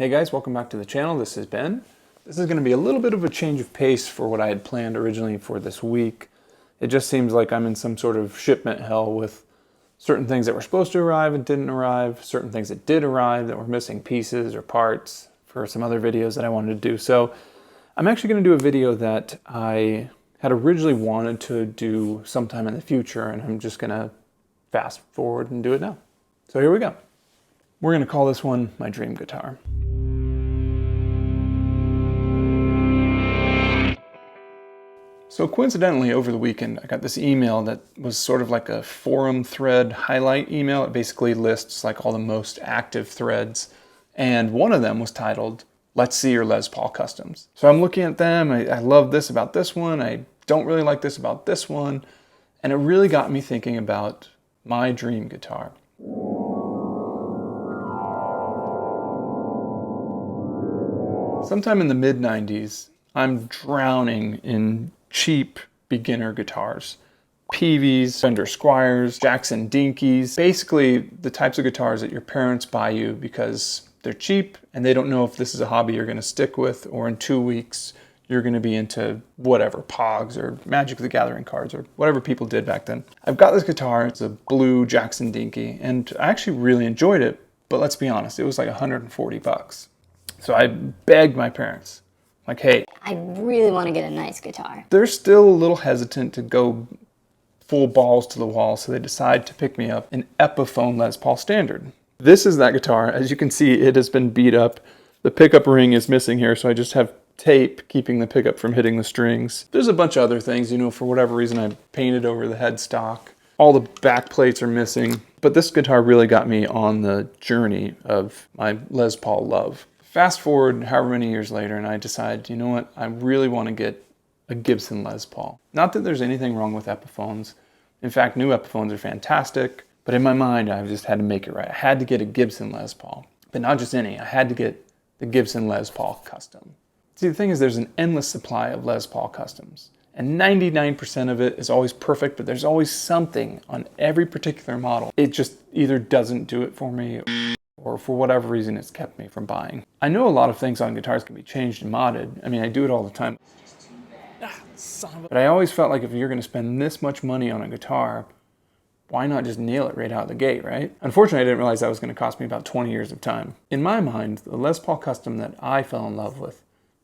Hey guys, welcome back to the channel. This is Ben. This is going to be a little bit of a change of pace for what I had planned originally for this week. It just seems like I'm in some sort of shipment hell with certain things that were supposed to arrive and didn't arrive, certain things that did arrive that were missing pieces or parts for some other videos that I wanted to do. So I'm actually going to do a video that I had originally wanted to do sometime in the future, and I'm just going to fast forward and do it now. So here we go. We're going to call this one my dream guitar. So coincidentally, over the weekend, I got this email that was sort of like a forum thread highlight email. It basically lists like all the most active threads. And one of them was titled, "Let's see your Les Paul customs." So I'm looking at them. I love this about this one. I don't really like this about this one. And it really got me thinking about my dream guitar. Sometime in the mid-90s, I'm drowning in cheap beginner guitars. Peaveys, Fender Squiers, Jackson Dinkies, basically the types of guitars that your parents buy you because they're cheap and they don't know if this is a hobby you're going to stick with, or in 2 weeks you're going to be into whatever, Pogs or Magic the Gathering cards or whatever people did back then. I've got this guitar, it's a blue Jackson Dinky, and I actually really enjoyed it, but let's be honest, it was like 140 bucks. So I begged my parents, like, hey, I really want to get a nice guitar. They're still a little hesitant to go full balls to the wall, so they decide to pick me up an Epiphone Les Paul Standard. This is that guitar. As you can see, it has been beat up. The pickup ring is missing here, so I just have tape keeping the pickup from hitting the strings. There's a bunch of other things, for whatever reason I painted over the headstock. All the back plates are missing, but this guitar really got me on the journey of my Les Paul love. Fast forward however many years later, and I decide, you know what, I really want to get a Gibson Les Paul. Not that there's anything wrong with Epiphones. In fact, new Epiphones are fantastic, but in my mind, I just had to make it right. I had to get a Gibson Les Paul, but not just any. I had to get the Gibson Les Paul Custom. See, the thing is, there's an endless supply of Les Paul Customs, and 99% of it is always perfect, but there's always something on every particular model. It just either doesn't do it for me, or for whatever reason it's kept me from buying. I know a lot of things on guitars can be changed and modded. I mean, I do it all the time. But I always felt like if you're gonna spend this much money on a guitar, why not just nail it right out of the gate, right? Unfortunately, I didn't realize that was gonna cost me about 20 years of time. In my mind, the Les Paul Custom that I fell in love with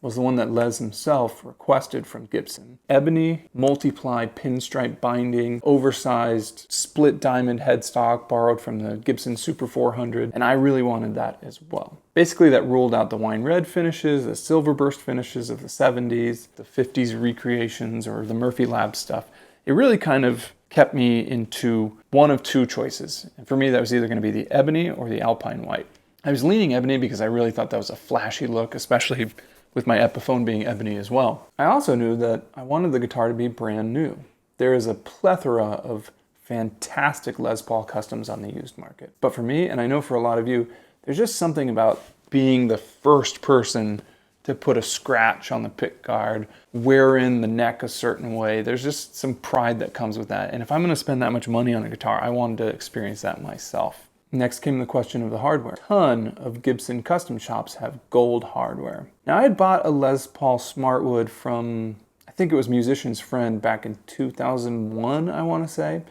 was the one that Les himself requested from Gibson. Ebony, multiply pinstripe binding, oversized split diamond headstock borrowed from the Gibson Super 400, and I really wanted that as well. Basically, that ruled out the wine red finishes, the silver burst finishes of the 70s, the 50s recreations, or the Murphy Lab stuff. It really kind of kept me into one of two choices. And for me, that was either gonna be the ebony or the alpine white. I was leaning ebony because I really thought that was a flashy look, especially with my Epiphone being ebony as well. I also knew that I wanted the guitar to be brand new. There is a plethora of fantastic Les Paul Customs on the used market. But for me, and I know for a lot of you, there's just something about being the first person to put a scratch on the pick guard, wear in the neck a certain way. There's just some pride that comes with that. And if I'm gonna spend that much money on a guitar, I wanted to experience that myself. Next came the question of the hardware. A ton of Gibson custom shops have gold hardware. Now, I had bought a Les Paul Smartwood from, I think it was Musician's Friend back in 2001, I want to say.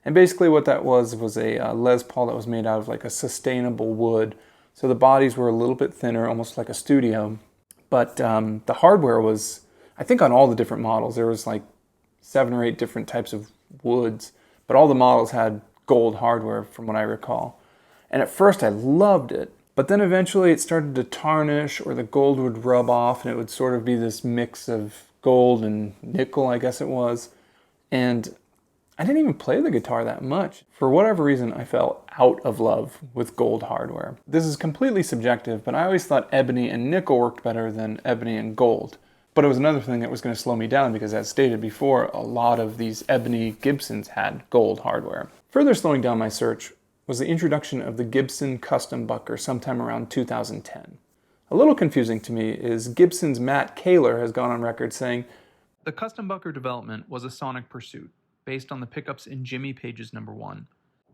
And basically what that was a Les Paul that was made out of like a sustainable wood. So the bodies were a little bit thinner, almost like a studio. But the hardware was, I think on all the different models, there was like 7 or 8 different types of woods. But all the models had gold hardware from what I recall. And at first I loved it, but then eventually it started to tarnish, or the gold would rub off, and it would sort of be this mix of gold and nickel, I guess it was. And I didn't even play the guitar that much. For whatever reason, I fell out of love with gold hardware. This is completely subjective, but I always thought ebony and nickel worked better than ebony and gold. But it was another thing that was going to slow me down because, as stated before, a lot of these ebony Gibsons had gold hardware. Further slowing down my search was the introduction of the Gibson Custom Bucker sometime around 2010. A little confusing to me is Gibson's Matt Kaler has gone on record saying, "The Custom Bucker development was a sonic pursuit, based on the pickups in Jimmy Page's #1.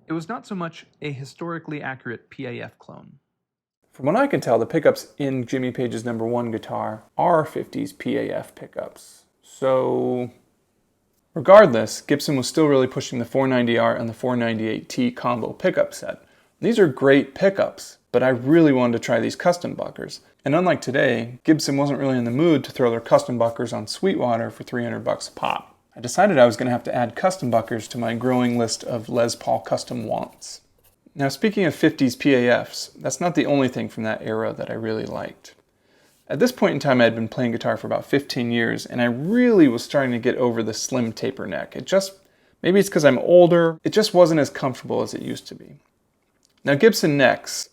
It was not so much a historically accurate PAF clone." From what I can tell, the pickups in Jimmy Page's #1 guitar are 50s PAF pickups. So regardless, Gibson was still really pushing the 490R and the 498T combo pickup set. These are great pickups, but I really wanted to try these custom buckers. And unlike today, Gibson wasn't really in the mood to throw their custom buckers on Sweetwater for $300 a pop. I decided I was going to have to add custom buckers to my growing list of Les Paul custom wants. Now, speaking of 50s PAFs, that's not the only thing from that era that I really liked. At this point in time, I had been playing guitar for about 15 years, and I really was starting to get over the slim taper neck. Maybe it's because I'm older, it just wasn't as comfortable as it used to be. Now, Gibson necks,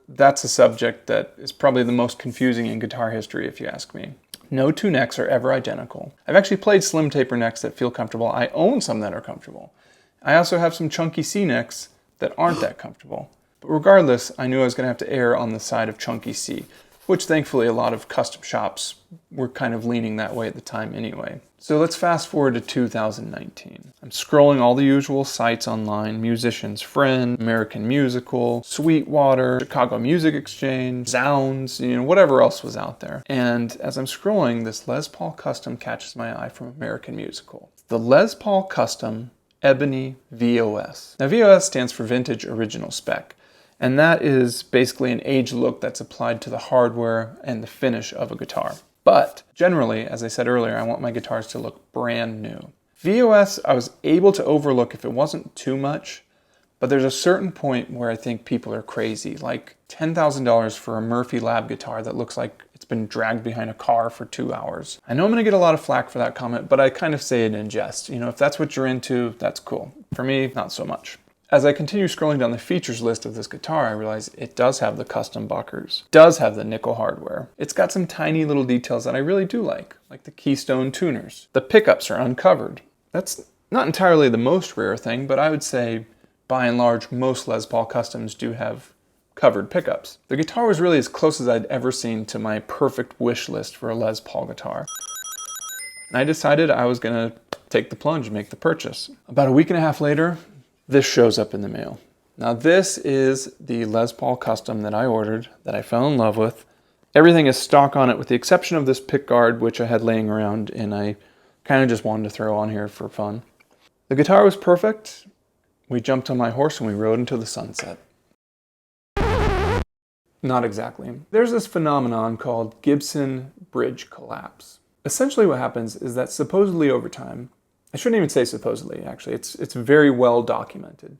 that's a subject that is probably the most confusing in guitar history, if you ask me. No two necks are ever identical. I've actually played slim taper necks that feel comfortable. I own some that are comfortable. I also have some chunky C necks that aren't that comfortable. But regardless, I knew I was going to have to err on the side of chunky C, which thankfully a lot of custom shops were kind of leaning that way at the time anyway. So let's fast forward to 2019. I'm scrolling all the usual sites online: Musician's Friend, American Musical, Sweetwater, Chicago Music Exchange, Zounds, whatever else was out there. And as I'm scrolling, this Les Paul Custom catches my eye from American Musical. The Les Paul Custom Ebony VOS. Now, VOS stands for Vintage Original Spec, and that is basically an age look that's applied to the hardware and the finish of a guitar. But generally, as I said earlier, I want my guitars to look brand new. VOS, I was able to overlook if it wasn't too much, but there's a certain point where I think people are crazy, like $10,000 for a Murphy Lab guitar that looks like it's been dragged behind a car for 2 hours. I know I'm gonna get a lot of flack for that comment, but I kind of say it in jest. If that's what you're into, that's cool. For me, not so much. As I continue scrolling down the features list of this guitar, I realize it does have the custom buckers, does have the nickel hardware. It's got some tiny little details that I really do like the keystone tuners. The pickups are uncovered. That's not entirely the most rare thing, but I would say by and large, most Les Paul Customs do have covered pickups. The guitar was really as close as I'd ever seen to my perfect wish list for a Les Paul guitar. And I decided I was gonna take the plunge and make the purchase. About a week and a half later, this shows up in the mail. Now, this is the Les Paul Custom that I ordered, that I fell in love with. Everything is stock on it with the exception of this pick guard, which I had laying around and I kind of just wanted to throw on here for fun. The guitar was perfect. We jumped on my horse and we rode into the sunset. Not exactly. There's this phenomenon called Gibson bridge collapse. Essentially what happens is that supposedly over time, I shouldn't even say supposedly, actually, it's very well documented,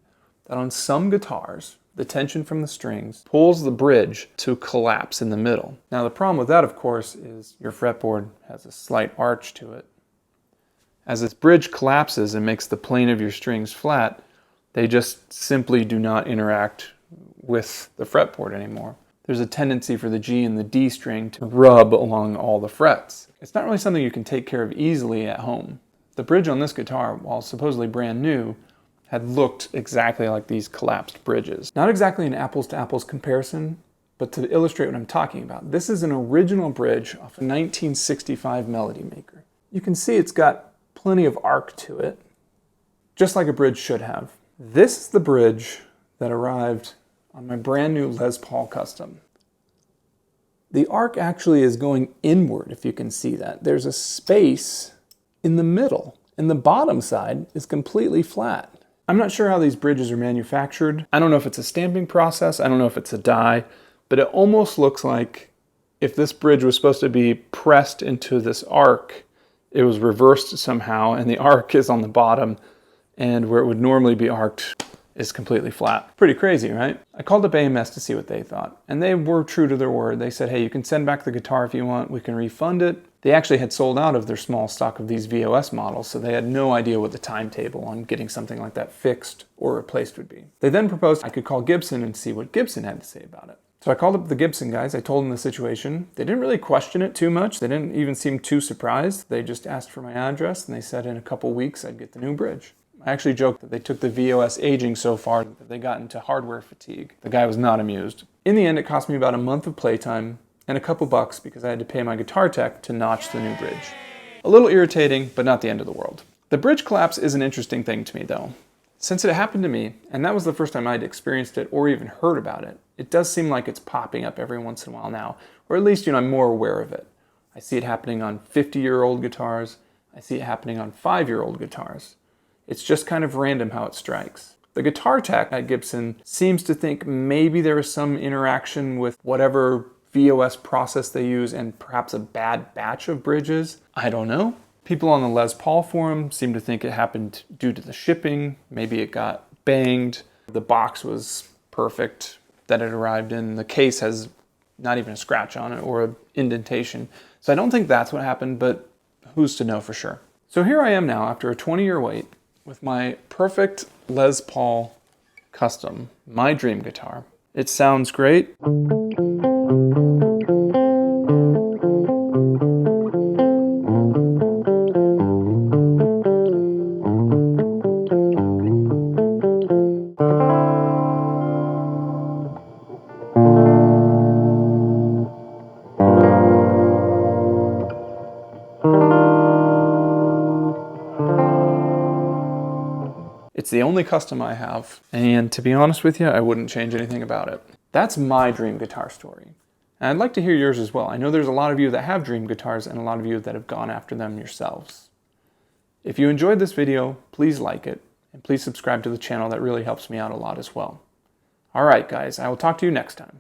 that on some guitars, the tension from the strings pulls the bridge to collapse in the middle. Now the problem with that, of course, is your fretboard has a slight arch to it. As this bridge collapses and makes the plane of your strings flat, they just simply do not interact with the fretboard anymore. There's a tendency for the G and the D string to rub along all the frets. It's not really something you can take care of easily at home. The bridge on this guitar, while supposedly brand new, had looked exactly like these collapsed bridges. Not exactly an apples to apples comparison, but to illustrate what I'm talking about, this is an original bridge off a 1965 Melody Maker. You can see it's got plenty of arc to it, just like a bridge should have. This is the bridge that arrived on my brand new Les Paul Custom. The arc actually is going inward, if you can see that. There's a space in the middle, and the bottom side is completely flat. I'm not sure how these bridges are manufactured. I don't know if it's a stamping process, I don't know if it's a die, but it almost looks like if this bridge was supposed to be pressed into this arc, it was reversed somehow, and the arc is on the bottom, and where it would normally be arced is completely flat. Pretty crazy, right? I called up AMS to see what they thought, and they were true to their word. They said, hey, you can send back the guitar if you want, we can refund it. They actually had sold out of their small stock of these VOS models, so they had no idea what the timetable on getting something like that fixed or replaced would be. They then proposed I could call Gibson and see what Gibson had to say about it. So I called up the Gibson guys, I told them the situation. They didn't really question it too much. They didn't even seem too surprised. They just asked for my address and they said in a couple weeks I'd get the new bridge. I actually joked that they took the VOS aging so far that they got into hardware fatigue. The guy was not amused. In the end, it cost me about a month of playtime and a couple bucks because I had to pay my guitar tech to notch the new bridge. A little irritating, but not the end of the world. The bridge collapse is an interesting thing to me though. Since it happened to me, and that was the first time I'd experienced it or even heard about it, it does seem like it's popping up every once in a while now, or at least, I'm more aware of it. I see it happening on 50-year-old guitars. I see it happening on 5-year-old guitars. It's just kind of random how it strikes. The guitar tech at Gibson seems to think maybe there is some interaction with whatever VOS process they use and perhaps a bad batch of bridges. I don't know. People on the Les Paul forum seem to think it happened due to the shipping. Maybe it got banged. The box was perfect that it arrived in. The case has not even a scratch on it or an indentation. So I don't think that's what happened, but who's to know for sure. So here I am now after a 20-year wait with my perfect Les Paul Custom, my dream guitar. It sounds great. It's the only custom I have, and to be honest with you, I wouldn't change anything about it. That's my dream guitar story. And I'd like to hear yours as well. I know there's a lot of you that have dream guitars and a lot of you that have gone after them yourselves. If you enjoyed this video, please like it, and please subscribe to the channel. That really helps me out a lot as well. All right, guys, I will talk to you next time.